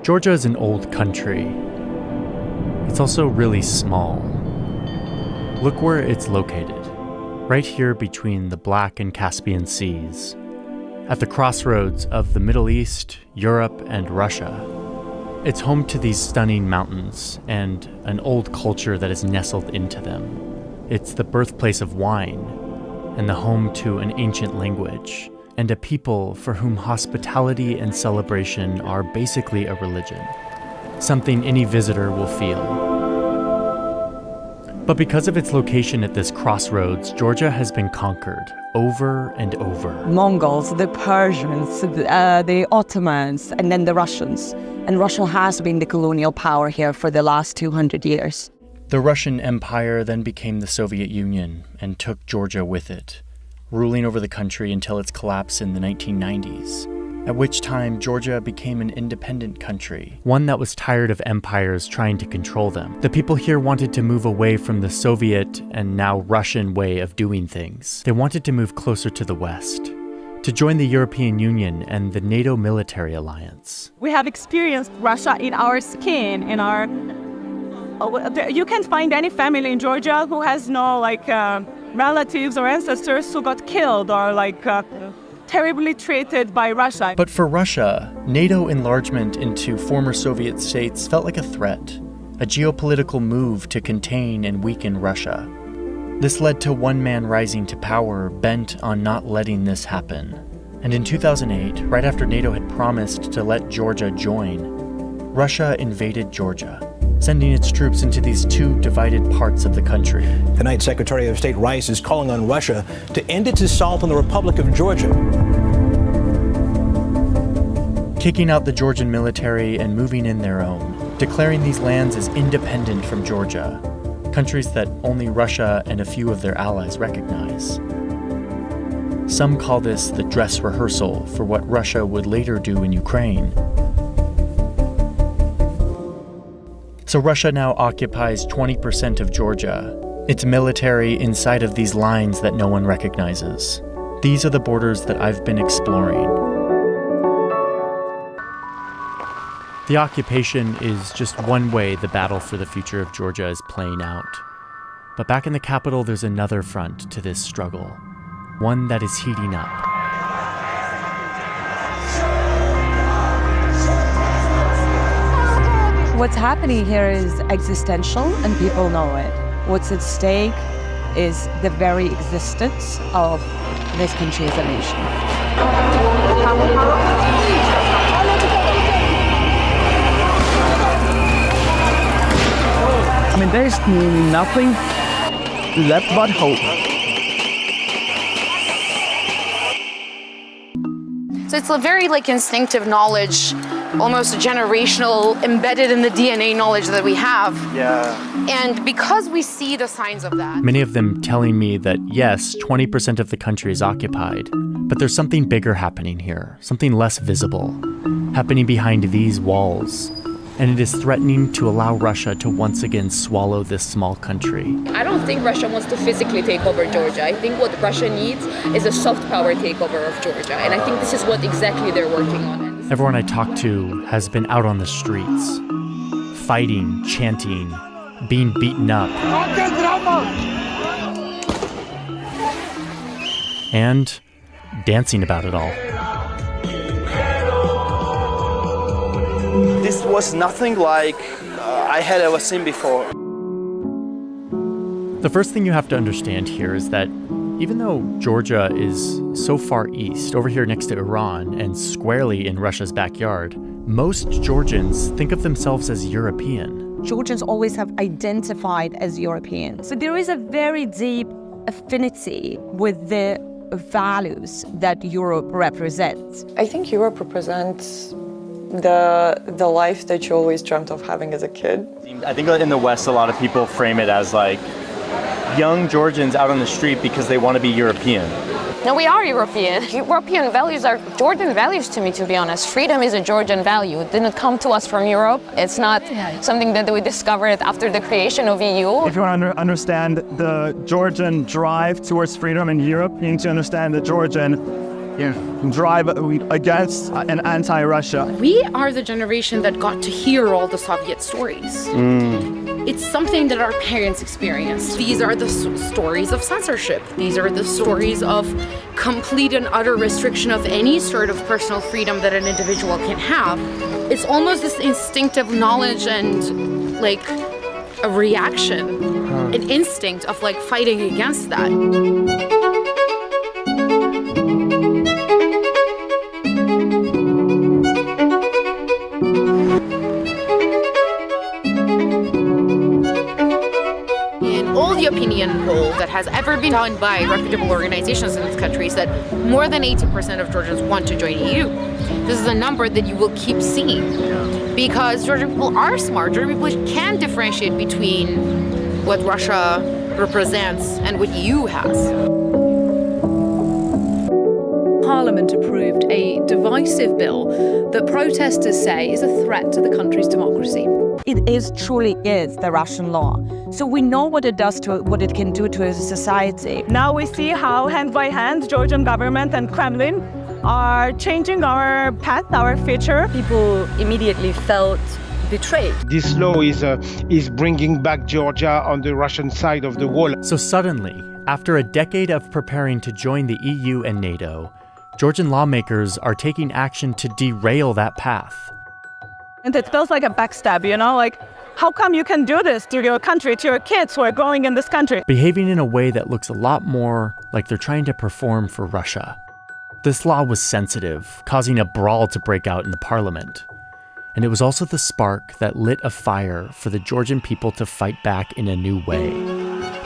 Georgia is an old country. It's also really small. Look where it's located, right here between the Black and Caspian Seas, at the crossroads of the Middle East, Europe, and Russia. It's home to these stunning mountains and an old culture that is nestled into them. It's the birthplace of wine and the home to an ancient language and a people for whom hospitality and celebration are basically a religion, something any visitor will feel. But because of its location at this crossroads, Georgia has been conquered over and over. Mongols, the Persians, the Ottomans, and then the Russians. And Russia has been the colonial power here for the last 200 years. The Russian Empire then became the Soviet Union and took Georgia with it, ruling over the country until its collapse in the 1990s, at which time Georgia became an independent country, one that was tired of empires trying to control them. The people here wanted to move away from the Soviet and now Russian way of doing things. They wanted to move closer to the West, to join the European Union and the NATO military alliance. We have experienced Russia in our skin, you can't find any family in Georgia who has no relatives or ancestors who got killed or terribly treated by Russia. But for Russia, NATO enlargement into former Soviet states felt like a threat, a geopolitical move to contain and weaken Russia. This led to one man rising to power, bent on not letting this happen. And in 2008, right after NATO had promised to let Georgia join, Russia invaded Georgia, sending its troops into these two divided parts of the country. Tonight, Secretary of State Rice is calling on Russia to end its assault on the Republic of Georgia. Kicking out the Georgian military and moving in their own, declaring these lands as independent from Georgia, countries that only Russia and a few of their allies recognize. Some call this the dress rehearsal for what Russia would later do in Ukraine. So Russia now occupies 20% of Georgia, its military inside of these lines that no one recognizes. These are the borders that I've been exploring. The occupation is just one way the battle for the future of Georgia is playing out. But back in the capital, there's another front to this struggle, one that is heating up. What's happening here is existential, and people know it. What's at stake is the very existence of this country as a nation. I mean, there's nothing left but hope. So it's a very instinctive knowledge, almost a generational, embedded in the DNA knowledge that we have. Yeah. And because we see the signs of that. Many of them telling me that yes, 20% of the country is occupied, but there's something bigger happening here, something less visible, happening behind these walls. And it is threatening to allow Russia to once again swallow this small country. I don't think Russia wants to physically take over Georgia. I think what Russia needs is a soft power takeover of Georgia. And I think this is what exactly they're working on. Everyone I talked to has been out on the streets, fighting, chanting, being beaten up, and dancing about it all. This was nothing like I had ever seen before. The first thing you have to understand here is that even though Georgia is so far east, over here next to Iran and squarely in Russia's backyard, most Georgians think of themselves as European. Georgians always have identified as European. So there is a very deep affinity with the values that Europe represents. I think Europe represents the life that you always dreamt of having as a kid. I think in the West, a lot of people frame it as young Georgians out on the street because they want to be European. No, we are European. European values are Georgian values to me, to be honest. Freedom is a Georgian value. It didn't come to us from Europe. It's not something that we discovered after the creation of EU. If you want to understand the Georgian drive towards freedom in Europe, you need to understand the Georgian drive against and anti-Russia. We are the generation that got to hear all the Soviet stories. It's something that our parents experienced. These are the stories of censorship. These are the stories of complete and utter restriction of any sort of personal freedom that an individual can have. It's almost this instinctive knowledge and like a reaction, an instinct of like fighting against that. Opinion poll that has ever been done by reputable organizations in this country is that more than 80% of Georgians want to join EU. This is a number that you will keep seeing because Georgian people are smart. Georgian people can differentiate between what Russia represents and what EU has. Parliament approved a divisive bill that protesters say is a threat to the country's democracy. It truly is the Russian law. So we know what it does to what it can do to a society. Now we see how hand by hand Georgian government and Kremlin are changing our path, our future. People immediately felt betrayed. This law is bringing back Georgia on the Russian side of the wall. So suddenly, after a decade of preparing to join the EU and NATO, Georgian lawmakers are taking action to derail that path. And it feels like a backstab, you know, like, how come you can do this to your country, to your kids who are growing in this country? Behaving in a way that looks a lot more like they're trying to perform for Russia. This law was sensitive, causing a brawl to break out in the parliament. And it was also the spark that lit a fire for the Georgian people to fight back in a new way,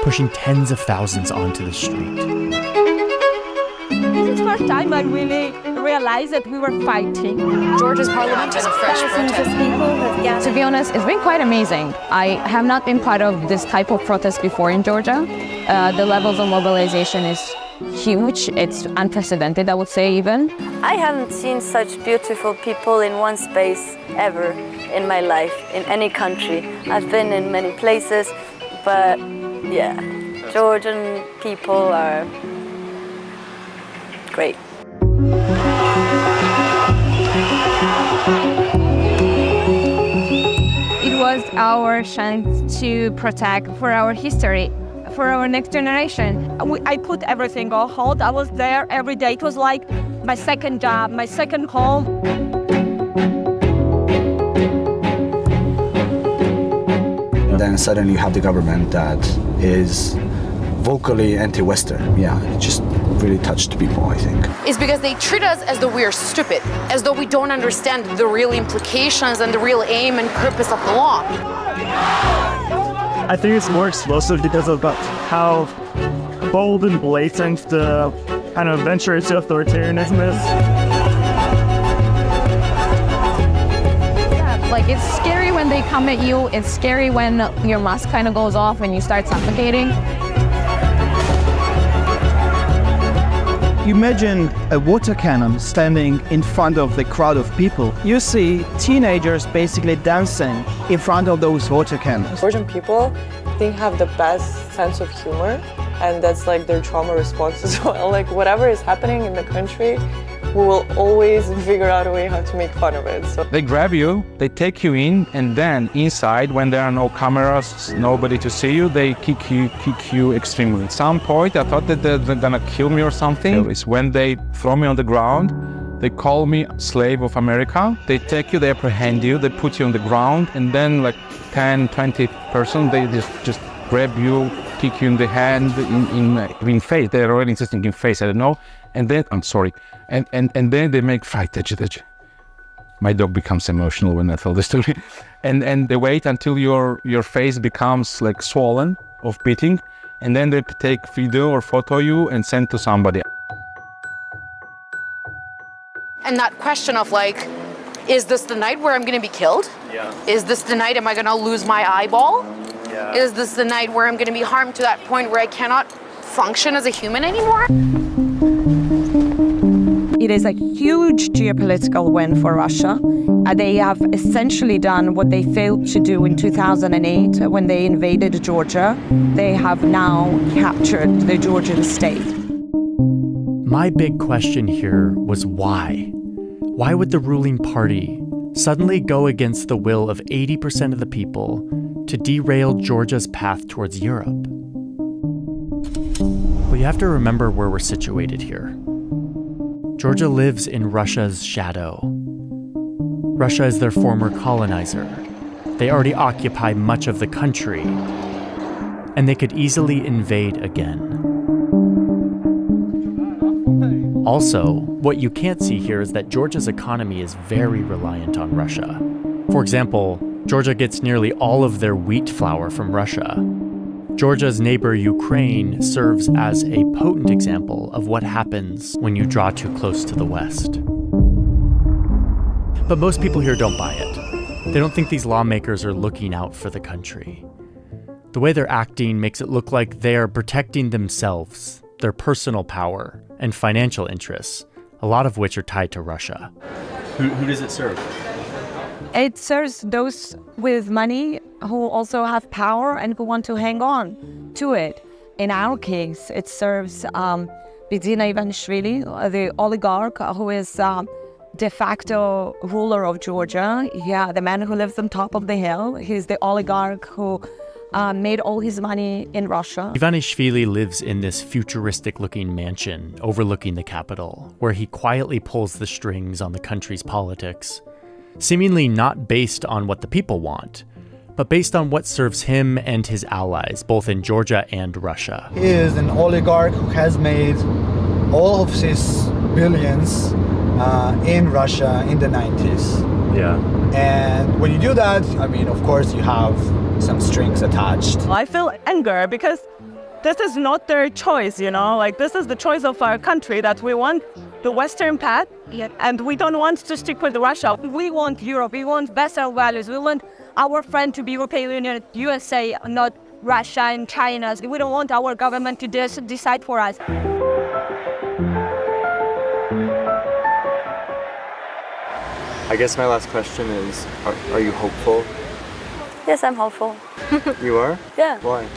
pushing tens of thousands onto the street. This is the first time I really realized that we were fighting. Georgia's parliament is a fresh protest. To be honest, it's been quite amazing. I have not been part of this type of protest before in Georgia. The levels of mobilization is huge. It's unprecedented, I would say even. I haven't seen such beautiful people in one space ever in my life, in any country. I've been in many places, but yeah, Georgian people are great. It was our chance to protect for our history, for our next generation. I put everything on hold. I was there every day. It was like my second job, my second home. And then suddenly you have the government that is vocally anti-Western. Yeah, it just really touched people, I think. It's because they treat us as though we're stupid, as though we don't understand the real implications and the real aim and purpose of the law. I think it's more explosive because of how bold and blatant the kind of venture into authoritarianism is. Yeah, like it's scary when they come at you. It's scary when your mask kind of goes off and you start suffocating. Imagine a water cannon standing in front of the crowd of people. You see teenagers basically dancing in front of those water cannons. Georgian people, I think, have the best sense of humor, and that's like their trauma response as well. Like whatever is happening in the country, we will always figure out a way how to make fun of it. So They grab you, they take you in, and then inside, when there are no cameras, nobody to see you, they kick you extremely. At some point, I thought that they're gonna kill me or something. It's when they throw me on the ground, they call me slave of America, they take you, they apprehend you, they put you on the ground, and then like 10, 20 persons, they just grab you, kick you in the hand, in face. They're already insisting in face, I don't know. And then, I'm sorry, and then they make fight. My dog becomes emotional when I tell the story. And they wait until your face becomes like swollen of beating, and then they take video or photo you and send to somebody. And that question of like, is this the night where I'm gonna be killed? Yeah. Is this the night am I gonna lose my eyeball? Yeah. Is this the night where I'm gonna be harmed to that point where I cannot function as a human anymore? It is a huge geopolitical win for Russia. They have essentially done what they failed to do in 2008 when they invaded Georgia. They have now captured the Georgian state. My big question here was why? Why would the ruling party suddenly go against the will of 80% of the people to derail Georgia's path towards Europe? Well, you have to remember where we're situated here. Georgia lives in Russia's shadow. Russia is their former colonizer. They already occupy much of the country, and they could easily invade again. Also, what you can't see here is that Georgia's economy is very reliant on Russia. For example, Georgia gets nearly all of their wheat flour from Russia. Georgia's neighbor Ukraine serves as a potent example of what happens when you draw too close to the West. But most people here don't buy it. They don't think these lawmakers are looking out for the country. The way they're acting makes it look like they are protecting themselves, their personal power, and financial interests, a lot of which are tied to Russia. Who does it serve? It serves those with money who also have power and who want to hang on to it. In our case, it serves Bidzina Ivanishvili, the oligarch who is de facto ruler of Georgia. Yeah, the man who lives on top of the hill. He's the oligarch who made all his money in Russia. Ivanishvili lives in this futuristic-looking mansion overlooking the capital, where he quietly pulls the strings on the country's politics, seemingly not based on what the people want, but based on what serves him and his allies, both in Georgia and Russia. He is an oligarch who has made all of his billions in Russia in the 90s. Yeah. And when you do that, I mean, of course, you have some strings attached. I feel anger because this is not their choice, you know? Like, this is the choice of our country, that we want the Western path, and we don't want to stick with Russia. We want Europe, we want Western values, we want our friend to be European Union, USA, not Russia and China. We don't want our government to decide for us. I guess my last question is, are you hopeful? Yes, I'm hopeful. You are? Yeah. Why?